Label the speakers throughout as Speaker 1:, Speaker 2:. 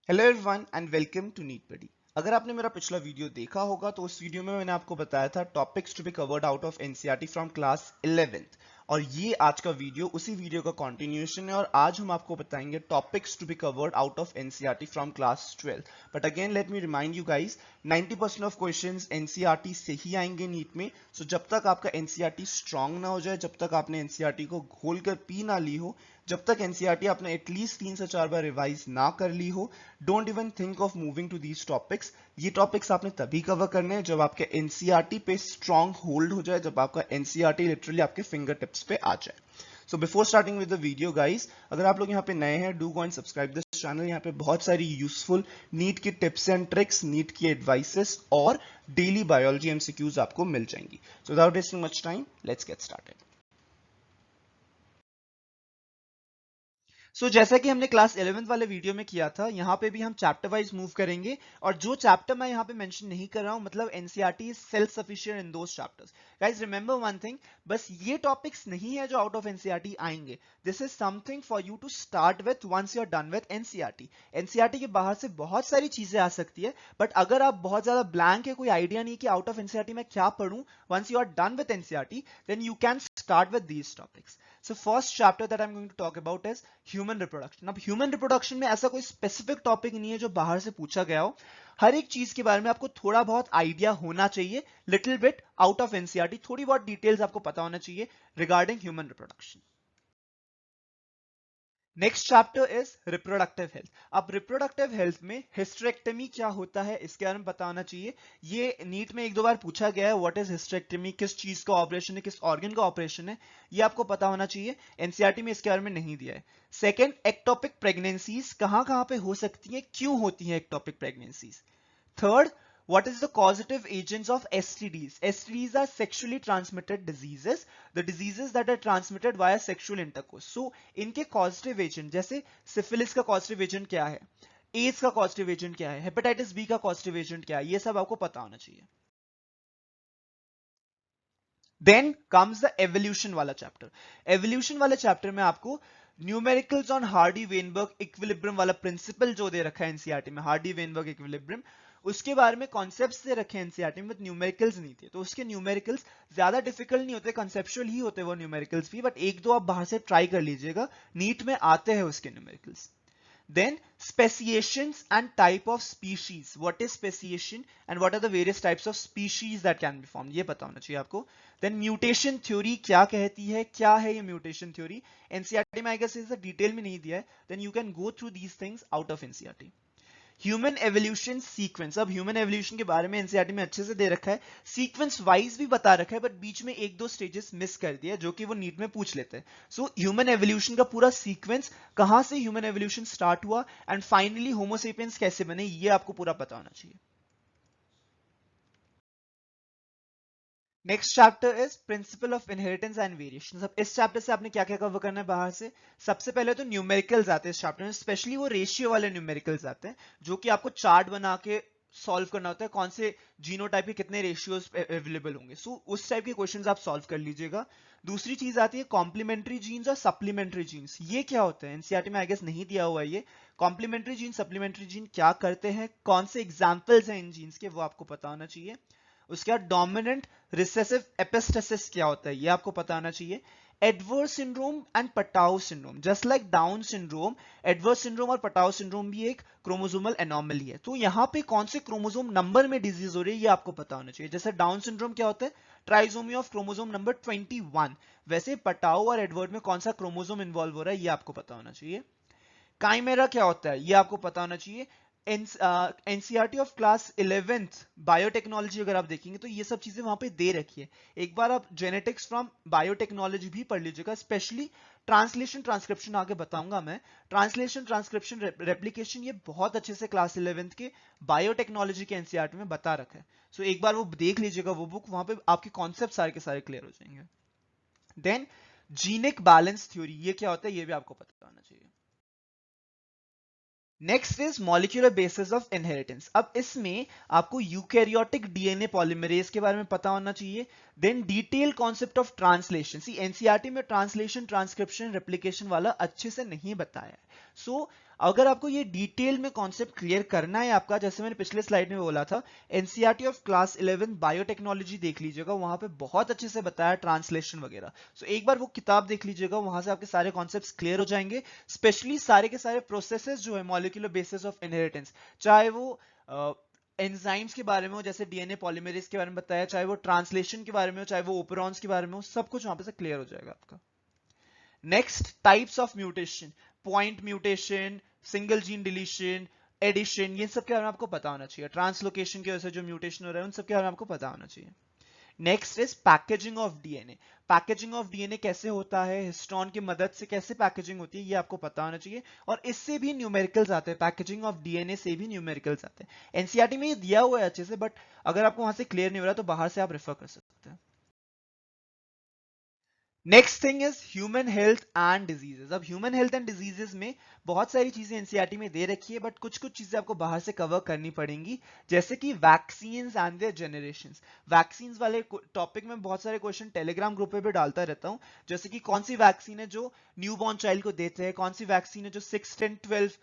Speaker 1: Hello everyone and welcome to NEET buddy. अगर आपने मेरा पिछला वीडियो देखा होगा तो उस वीडियो में मैंने आपको बताया था topics to be covered out of NCERT from class 11th और ये आज का वीडियो उसी वीडियो का कंटिन्यूएशन है और आज हम आपको बताएंगे topics to be covered out of NCERT from class 12। But again let me remind you guys 90% of questions NCERT से ही आएंगे नीट में। सो जब तक आपका एनसीईआरटी स्ट्रांग ना हो जाए, जब तक आपने एनसीईआरटी को घोल कर पी ना ली हो, जब तक एनसीईआरटी आपने एटलीस्ट 3 से 4 बार रिवाइज ना कर ली हो, don't even think of moving to these topics. ये टॉपिक्स आपने तभी कवर करने हैं जब आपके एनसीईआरटी पे स्ट्रांग होल्ड हो जाए, जब आपका एनसीईआरटी लिटरली आपके फिंगर टिप्स पे आ जाए। So before starting with the video guys, अगर आप लोग यहाँ पे नए हैं, do go and subscribe this channel. यहाँ पे बहुत सारी यूजफुल नीट की टिप्स एंड ट्रिक्स, नीट की एडवाइसेस और डेली बायोलॉजी एमसीक्यूज आपको मिल जाएंगी। So without wasting much time, let's get started. जैसा कि हमने क्लास 11th वाले वीडियो में किया था, यहाँ पे भी हम चैप्टर वाइज मूव करेंगे और जो चैप्टर मैं यहाँ पे मेंशन नहीं कर रहा हूँ, मतलब NCERT is self sufficient in those chapters. Guys remember one thing, बस ये टॉपिक्स नहीं है जो आउट ऑफ एनसीईआरटी आएंगे। This is something for you to start with once you are done with NCERT. NCERT के बाहर से बहुत सारी चीजें आ सकती है, बट अगर आप बहुत ज्यादा ब्लैंक है, कोई आइडिया नहीं कि आउट ऑफ एनसीईआरटी में क्या पढ़ूं, once you are done with NCERT then you can start with these topics. So first chapter that I'm going to talk about is human reproduction. अब ह्यूमन रिप्रोडक्शन में ऐसा कोई specific topic नहीं है जो बाहर से पूछा गया हो। हर एक चीज के बारे में आपको थोड़ा बहुत आइडिया होना चाहिए, little bit out of NCERT, थोड़ी बहुत डिटेल्स आपको पता होना चाहिए regarding human reproduction. Next chapter is reproductive health. अब रिप्रोडक्टिव हेल्थ में हिस्टेरेक्टमी क्या होता है इसके बारे में पता होना चाहिए। ये नीट में एक दो बार पूछा गया है, व्हाट इज हिस्टेरेक्टमी, किस चीज का ऑपरेशन है, किस ऑर्गन का ऑपरेशन है, ये आपको पता होना चाहिए। एनसीईआरटी में इसके बारे में नहीं दिया है। सेकेंड, एक्टोपिक प्रेगनेंसीज कहां कहां पे हो सकती है, क्यों होती है ectopic pregnancies. Third, what is the causative agents of STDs? STDs are sexually transmitted diseases, the diseases that are transmitted via sexual intercourse. So, इनके causative agent जैसे syphilis का causative agent क्या है, AIDS का causative agent क्या है, hepatitis B का causative agent क्या है, ये सब आपको पता होना चाहिए। देन कम्स द एवोल्यूशन वाला चैप्टर। एवोल्यूशन वाले चैप्टर में आपको numericals on Hardy Weinberg equilibrium वाला प्रिंसिपल जो दे रखा है एनसीईआरटी में, हार्डी वेनबर्ग इक्विलिब्रियम, उसके बारे में कॉन्सेप्ट्स दे रखे हैं एनसीईआरटी में, न्यूमेरिकल्स नहीं थे। तो उसके न्यूमेरिकल्स ज्यादा डिफिकल्ट नहीं होते, कंसेप्चुअल ही होते वो न्यूमेरिकल्स भी, बट एक दो आप बाहर से ट्राई कर लीजिएगा, नीट में आते हैं उसके numericals. Then speciations and type of species. What is speciation and what are the various types of species that can be formed? ये पता होना चाहिए आपको. Then mutation theory क्या कहती है, क्या है ये mutation theory? NCERT में I guess इसे डिटेल में नहीं दिया है. Then you can go through these things out of NCERT. Human evolution sequence. अब ह्यूमन एवोल्यूशन के बारे में एनसीईआरटी में अच्छे से दे रखा है, सीक्वेंस वाइज भी बता रखा है, बट बीच में एक दो स्टेजेस मिस कर दिया जो कि वो नीट में पूछ लेते हैं। सो ह्यूमन एवोल्यूशन का पूरा सीक्वेंस, कहां से ह्यूमन एवोल्यूशन स्टार्ट हुआ एंड फाइनली होमोसेपियंस कैसे बने, ये आपको पूरा पता होना चाहिए। Next chapter is principle of inheritance and variation. अब इस चैप्टर से आपने क्या क्या कवर करना है बाहर से। सबसे पहले तो न्यूमेरिकल्स आते हैं इस चैप्टर में, स्पेशली वो रेशियो वाले न्यूमेरिकल्स आते हैं जो कि आपको चार्ट बना के सॉल्व करना होता है, कौन से जीनोटाइप के कितने रेशियोज अवेलेबल होंगे। सो उस टाइप के क्वेश्चंस आप सॉल्व कर लीजिएगा। दूसरी चीज आती है कॉम्प्लीमेंट्री जीन्स और सप्लीमेंट्री जीन्स। ये क्या होता है एनसीईआरटी में आई गेस नहीं दिया हुआ है ये। कॉम्प्लीमेंट्री जीन, सप्लीमेंट्री जीन क्या करते हैं, कौन से एग्जाम्पल्स हैं इन जीन्स के, वो आपको पता होना चाहिए। उसके बाद डोमिनेंट रिसेसिव एपिस्टेसिस क्या होता है, ये आपको पता होना चाहिए। Adverse syndrome and Patau syndrome, just like down syndrome, adverse syndrome और पटाउ सिंड्रोम भी एक क्रोमोसोमल एनोमली है। तो यहाँ पे कौन से क्रोमोसोम नंबर में डिजीज हो रही है ये आपको पता होना चाहिए। जैसे डाउन सिंड्रोम क्या होता है, ट्राइसोमी ऑफ क्रोमोसोम नंबर 21, वैसे पटाउ और एडवर्ड में कौन सा क्रोमोसोम इन्वॉल्व हो रहा है ये आपको पता होना चाहिए। काइमेरा क्या होता है ये आपको पता होना चाहिए। NCERT of class 11th biotechnology अगर आप देखेंगे तो ये सब चीजें वहां पे दे रखी है। एक बार आप जेनेटिक्स फ्रॉम बायोटेक्नोलॉजी भी पढ़ लीजिएगा, स्पेशली ट्रांसलेशन ट्रांसक्रिप्शन आगे बताऊंगा मैं। ट्रांसलेशन ट्रांसक्रिप्शन रेप्लिकेशन ये बहुत अच्छे से क्लास 11th के बायोटेक्नोलॉजी के एनसीईआरटी में बता रखा है। सो एक बार वो देख लीजिएगा वो बुक, वहां पे आपके कॉन्सेप्ट सारे के सारे क्लियर हो जाएंगे। देन जीनिक बैलेंस थ्योरी, ये क्या होता है ये भी आपको पता होना चाहिए। Next is molecular basis of inheritance. अब इसमें आपको यूकैरियोटिक डीएनए पॉलीमरेज के बारे में पता होना चाहिए। Then detail concept of translation. See NCERT में ट्रांसलेशन, ट्रांसक्रिप्शन, रेप्लिकेशन वाला अच्छे से नहीं बताया है। सो अगर आपको ये डिटेल में कॉन्सेप्ट क्लियर करना है आपका, जैसे मैंने पिछले स्लाइड में बोला था, एनसीईआरटी ऑफ क्लास 11 बायोटेक्नोलॉजी देख लीजिएगा, वहां पे बहुत अच्छे से बताया ट्रांसलेशन वगैरह। सो एक बार वो किताब देख लीजिएगा, वहां से आपके सारे कॉन्सेप्ट्स क्लियर हो जाएंगे। स्पेशली सारे के सारे प्रोसेसेस जो है मॉलिक्यूलर बेसिस ऑफ इनहेरिटेंस, चाहे वो एंजाइम्स के बारे में हो, जैसे डीएनए पॉलीमरेज के बारे में बताया, चाहे वो ट्रांसलेशन के बारे में हो, चाहे वो ओपेरॉन्स के बारे में हो, सब कुछ वहां पे से क्लियर हो जाएगा आपका। Next, types of mutation, point mutation, single gene deletion, addition, ये सब के बारे में आपको पता होना चाहिए। ट्रांसलोकेशन की वजह से जो म्यूटेशन हो रहा है उन सब के बारे में आपको पता होना चाहिए। Next is packaging of DNA. Packaging of DNA कैसे होता है, हिस्टोन की मदद से कैसे पैकेजिंग होती है, ये आपको पता होना चाहिए। और इससे भी न्यूमेरिकल्स आते हैं, पैकेजिंग ऑफ डीएनए से भी न्यूमेरिकल्स आते हैं। एनसीईआरटी में ये दिया हुआ है अच्छे से, बट अगर आपको वहां से क्लियर नहीं हो रहा तो बाहर से आप रेफर कर सकते हैं। Next thing is human health and diseases. अब ह्यूमन हेल्थ एंड डिजीजेस में बहुत सारी चीजें एनसीईआरटी में दे रखी है, बट कुछ कुछ चीजें आपको बाहर से कवर करनी पड़ेंगी, जैसे कि vaccine and their generations. Vaccine वाले टॉपिक में बहुत सारे क्वेश्चन टेलीग्राम ग्रुप पे भी डालता रहता हूं, जैसे कि कौन सी वैक्सीन है जो न्यूबॉर्न चाइल्ड को देते हैं, कौन सी वैक्सीन है जो 6, 10, 12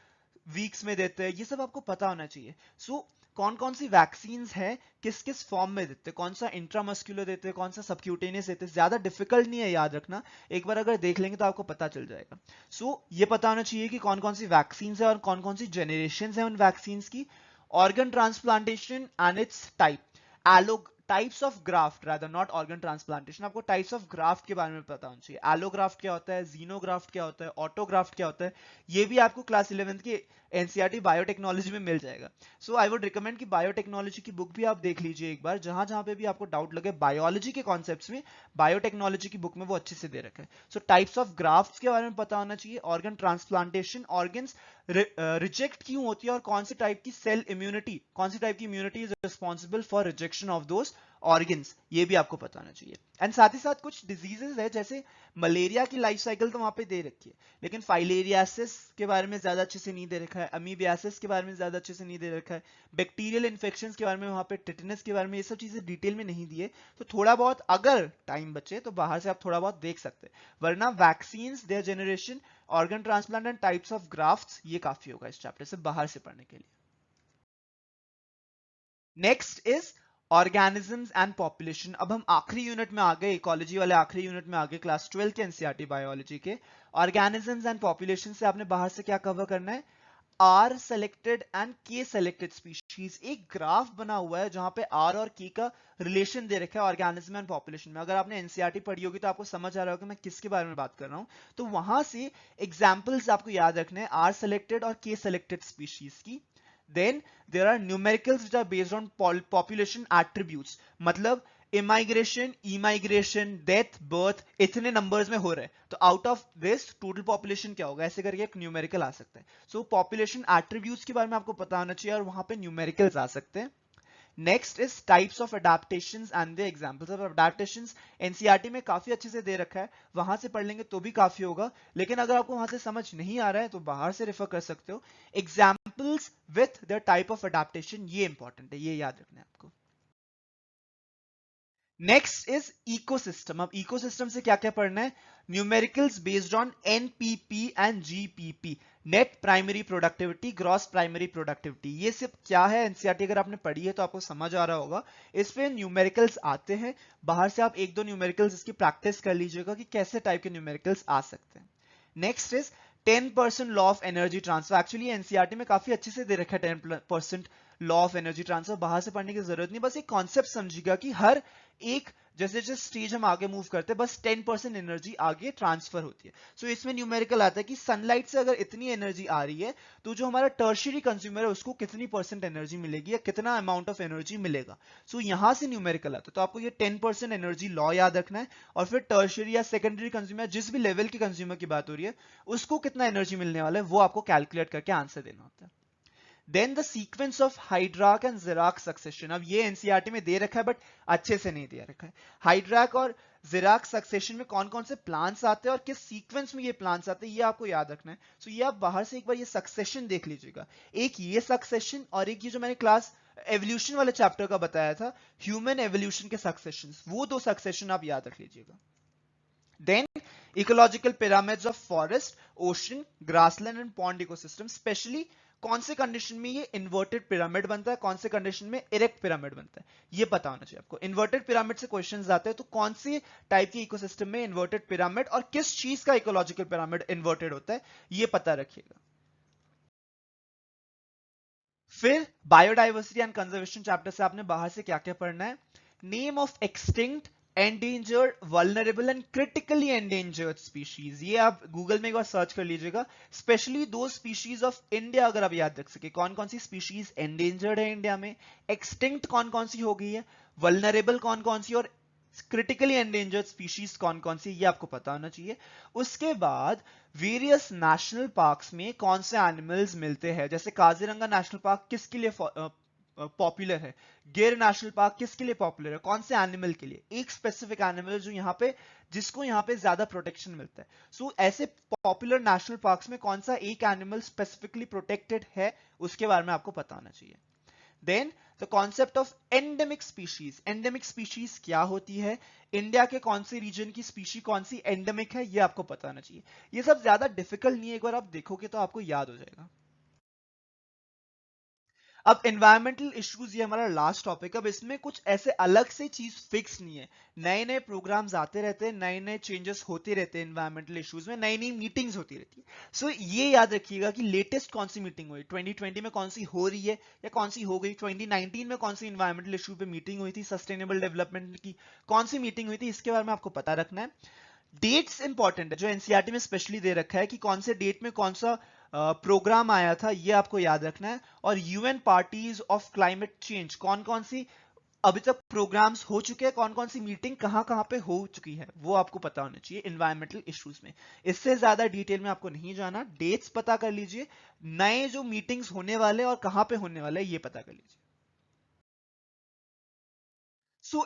Speaker 1: वीक्स में देते हैं, ये सब आपको पता होना चाहिए। सो कौन कौन सी वैक्सीन है, किस किस फॉर्म में देते हैं, कौन सा इंट्रामस्कुलर देते हैं, कौन सा सबक्यूटेनियस देते हैं, ज्यादा डिफिकल्ट नहीं है याद रखना, एक बार अगर देख लेंगे तो आपको पता चल जाएगा। सो ये पता होना चाहिए कि कौन कौन सी वैक्सीन है और कौन कौन सी जनरेशन है उन वैक्सीन की। Organ transplantation and its type, allo types of graft, rather not organ transplantation, आपको टाइप्स ऑफ ग्राफ्ट के बारे में पता होना चाहिए। एलोग्राफ्ट क्या होता है, जीनोग्राफ्ट क्या होता है, ऑटोग्राफ्ट क्या होता है, ये भी आपको क्लास 11 की एनसीईआरटी बायोटेक्नोलॉजी में मिल जाएगा। सो आई वुड रिकमेंड कि बायोटेक्नोलॉजी की बुक भी आप देख लीजिए एक बार, जहां जहां पे भी आपको डाउट लगे बायोलॉजी के कॉन्सेप्ट्स में, बायोटेक्नोलॉजी की बुक में वो अच्छे से दे रखा है। सो टाइप्स ऑफ ग्राफ्ट्स के बारे में पता होना चाहिए, ऑर्गन ट्रांसप्लांटेशन, ऑर्गन्स रिजेक्ट क्यों होती है और कौन सी टाइप की सेल इम्यूनिटी, कौन सी टाइप की immunity is responsible for rejection of those organs, ये भी आपको पता होना चाहिए। एंड साथ ही साथ कुछ डिजीजेस है, जैसे मलेरिया की लाइफ साइकिल तो वहां पे दे रखी है, लेकिन फाइलेरियासिस के बारे में ज्यादा अच्छे से नहीं दे रखा है, अमीबियासिस के बारे में ज्यादा अच्छे से नहीं दे रखा है, बैक्टीरियल इन्फेक्शंस के बारे में वहां पे, टिटनस के बारे में, ये सब चीजें डिटेल में नहीं दिए। तो थोड़ा बहुत अगर टाइम बचे तो बाहर से आप थोड़ा बहुत देख सकते हैं, वरना vaccine, their generation, organ transplant and types of grafts, ये काफी होगा इस चैप्टर से बाहर से पढ़ने के लिए। Next is organisms and population. अब हम आखिरी यूनिट में आ गए, इकोलॉजी वाले आखिरी यूनिट में आ गए, क्लास 12 के एनसीईआरटी बायोलॉजी के। ऑर्गेनिजम्स एंड पॉपुलेशन से आपने बाहर से क्या कवर करना है, आर सेलेक्टेड एंड के सेलेक्टेड स्पीशीज। एक ग्राफ बना हुआ है जहां पे आर और के का रिलेशन दे रखा है ऑर्गेनिज्म एंड पॉपुलेशन में। अगर आपने एनसीईआरटी पढ़ी होगी तो आपको समझ आ रहा होगा मैं किसके बारे में बात कर रहा हूं। तो वहां से एग्जांपल्स आपको याद रखने हैं आर सेलेक्टेड और के सेलेक्टेड स्पीशीज की। Then there are numericals which are based on population attributes, मतलब immigration, emigration, death, birth, इतने numbers में हो रहे हैं, तो out of this total population क्या होगा, ऐसे करके एक numerical आ सकता है। So population attributes के बारे में आपको पता होना चाहिए और वहां पे numericals आ सकते हैं। Next is types of adaptations and the examples of adaptations. NCERT में काफी अच्छे से दे रखा है, वहां से पढ़ लेंगे तो भी काफी होगा, लेकिन अगर आपको वहां से समझ नहीं आ रहा है तो बाहर से रेफर कर सकते हो। Examples with the type of adaptation, ये इंपॉर्टेंट है, ये याद रखना है आपको। Next is ecosystem. अब इकोसिस्टम से क्या क्या पढ़ना है, numericals based on NPP and GPP, net primary productivity, gross primary productivity. ये सब क्या है, एनसीईआरटी अगर आपने पढ़ी है तो आपको समझ आ रहा होगा। इस पे न्यूमेरिकल्स आते हैं, बाहर से आप एक दो न्यूमेरिकल्स इसकी प्रैक्टिस कर लीजिएगा कि कैसे टाइप के न्यूमेरिकल्स आ सकते हैं। Next is 10% law of energy transfer. Actually NCERT में काफी अच्छे से दे रखा है 10% लॉ ऑफ एनर्जी ट्रांसफर, बाहर से पढ़ने की जरूरत नहीं, बस एक कॉन्सेप्ट समझिएगा कि हर एक जैसे जैसे स्टेज हम आगे मूव करते हैं बस 10% एनर्जी आगे ट्रांसफर होती है। सो इसमें न्यूमेरिकल आता है कि सनलाइट से अगर इतनी एनर्जी आ रही है तो जो हमारा टर्शियरी कंज्यूमर है उसको कितनी परसेंट एनर्जी मिलेगी या कितना अमाउंट ऑफ एनर्जी मिलेगा। सो यहां से न्यूमेरिकल आता है, तो आपको ये 10% एनर्जी लॉ याद रखना है, और फिर टर्शियरी या सेकेंडरी कंज्यूमर, जिस भी लेवल के कंज्यूमर की बात हो रही है, उसको कितना एनर्जी मिलने वाला है वो आपको कैलकुलेट करके आंसर देना होता है। Then the sequence of hydrarch and xerarch succession. अब ये एनसीईआरटी में दे रखा है बट अच्छे से नहीं दे रखा है। हाइड्राक और जिराक सक्सेशन में कौन कौन से प्लांट्स आते हैं और किस सीक्वेंस में ये प्लांट्स आते हैं ये आपको याद रखना है। सो ये आप बाहर से एक बार ये सक्सेशन देख लीजिएगा, एक ये सक्सेशन और एक ये जो मैंने क्लास एवोल्यूशन वाले चैप्टर का बताया था, ह्यूमन एवोल्यूशन के सक्सेशन, वो दो सक्सेशन आप याद रख लीजिएगा। Then ecological pyramids of forest, ocean, grassland and pond ecosystem. Especially कौन से कंडीशन में ये इन्वर्टेड पिरामिड बनता है, कौन से कंडीशन में इरेक्ट पिरामिड बनता है, ये पता होना चाहिए आपको। इन्वर्टेड पिरामिड से क्वेश्चंस आते हैं, तो कौन सी टाइप के इकोसिस्टम में इन्वर्टेड पिरामिड और किस चीज का इकोलॉजिकल पिरामिड इन्वर्टेड होता है, ये पता रखिएगा। फिर बायोडाइवर्सिटी एंड कंजर्वेशन चैप्टर से आपने बाहर से क्या क्या पढ़ना है। Name of extinct, endangered, vulnerable and critically endangered species, ये आप गूगल में एक बार सर्च कर लीजिएगा। स्पेशली दो स्पीशीज ऑफ इंडिया अगर आप याद रख सके, कौन कौन सी स्पीशीज एंडेंजर्ड है इंडिया में, एक्सटिंक्ट कौन कौन सी हो गई है, वल्नरेबल कौन कौन सी, और क्रिटिकली एंडेंजर्ड स्पीशीज कौन कौन सी, ये आपको पता होना चाहिए। उसके बाद वेरियस नेशनल पार्क्स में कौन से एनिमल्स मिलते हैं, जैसे काजीरंगा नेशनल पार्क किसके लिए पॉपुलर है, गिर नेशनल पार्क किसके लिए पॉपुलर है, कौन से एनिमल के लिए, एक स्पेसिफिक एनिमल जो यहाँ पे जिसको यहाँ पे ज्यादा प्रोटेक्शन मिलता है। सो ऐसे पॉपुलर नेशनल पार्क्स में कौन सा एक एनिमल स्पेसिफिकली प्रोटेक्टेड है, उसके बारे में आपको पता होना चाहिए। Then the concept of endemic species, endemic species क्या होती है, इंडिया के कौन से रीजन की स्पीशी कौन सी एंडेमिक है, ये आपको पता होना चाहिए। ये सब ज्यादा डिफिकल्ट नहीं है, एक बार आप देखोगे तो आपको याद हो जाएगा। अब एनवायरमेंटल इश्यूज, ये हमारा लास्ट टॉपिक। अब इसमें कुछ ऐसे अलग से चीज फिक्स नहीं है, नए नए प्रोग्राम्स आते रहते हैं, नए नए चेंजेस होते रहते हैं एनवायरमेंटल इश्यूज में, नई नई मीटिंग्स होती रहती है। सो ये याद रखिएगा कि लेटेस्ट कौन सी मीटिंग हुई 2020 में, कौन सी हो रही है या कौन सी हो गई, 2019 में कौन सी एनवायरमेंटल इशू पे मीटिंग हुई थी, सस्टेनेबल डेवलपमेंट की कौन सी मीटिंग हुई थी, इसके बारे में आपको पता रखना है। डेट्स इंपॉर्टेंट है, जो एनसीईआरटी में स्पेशली दे रखा है कि कौन से डेट में कौन सा प्रोग्राम आया था, ये आपको याद रखना है। और UN parties of climate change, कौन कौन सी अभी तक प्रोग्राम्स हो चुके हैं, कौन कौन सी मीटिंग कहां कहां पे हो चुकी है, वो आपको पता होना चाहिए एनवायरमेंटल इश्यूज में। इससे ज्यादा डिटेल में आपको नहीं जाना, डेट्स पता कर लीजिए, नए जो मीटिंग्स होने वाले और कहां पे होने वाले ये पता कर लीजिए।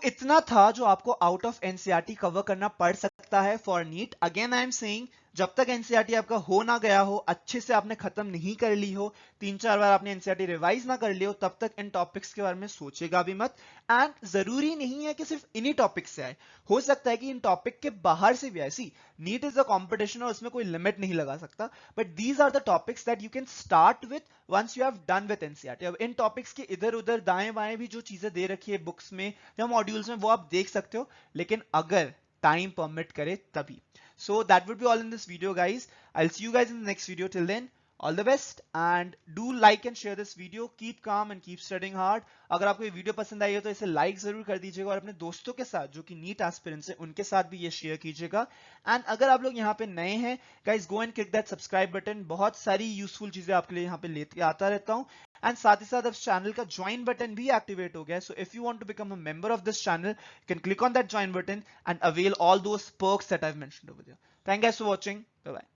Speaker 1: इतना था जो आपको आउट ऑफ एनसीईआरटी कवर करना पड़ सकता है for NEET. Again I am saying, जब तक एनसीईआरटी आपका हो ना गया हो, अच्छे से आपने खत्म नहीं कर ली हो, 3-4 बार आपने एनसीईआरटी रिवाइज ना कर ली हो, तब तक इन टॉपिक्स के बारे में सोचेगा भी मत। एंड जरूरी नहीं है कि सिर्फ इन्हीं टॉपिक से आए, हो सकता है कि इन टॉपिक के बाहर से भी आए। See, NEET is a competition और उसमें कोई लिमिट नहीं लगा सकता, but these are the topics that you can start with once you have done with NCERT. अब इन टॉपिक्स के इधर उधर दाएं बाएं भी जो चीजें दे रखी है बुक्स में या मॉड्यूल्स में, वो आप देख सकते हो, लेकिन अगर टाइम परमिट करे तभी। So that would be all in this video, guys. I'll see you guys in the next video. Till then, all the best and do like and share this video. Keep calm and keep studying hard. अगर आपको ये video पसंद आई हो तो इसे like जरूर कर दीजिएगा और अपने दोस्तों के साथ जो कि नीट एस्पिरेंट्स हैं उनके साथ भी ये शेयर कीजिएगा। एंड अगर आप लोग यहाँ पे नए हैं guys, go and click that subscribe button, बहुत सारी यूजफुल चीजें आपके लिए यहाँ पे लेते आता रहता हूँ। एंड साथ ही साथ अब चैनल का ज्वाइन बटन भी एक्टिवेट हो गया है, so if you want to become a member of this channel, you can click on that join button and avail all those perks that I have mentioned over there. Thank you guys for watching. Bye bye.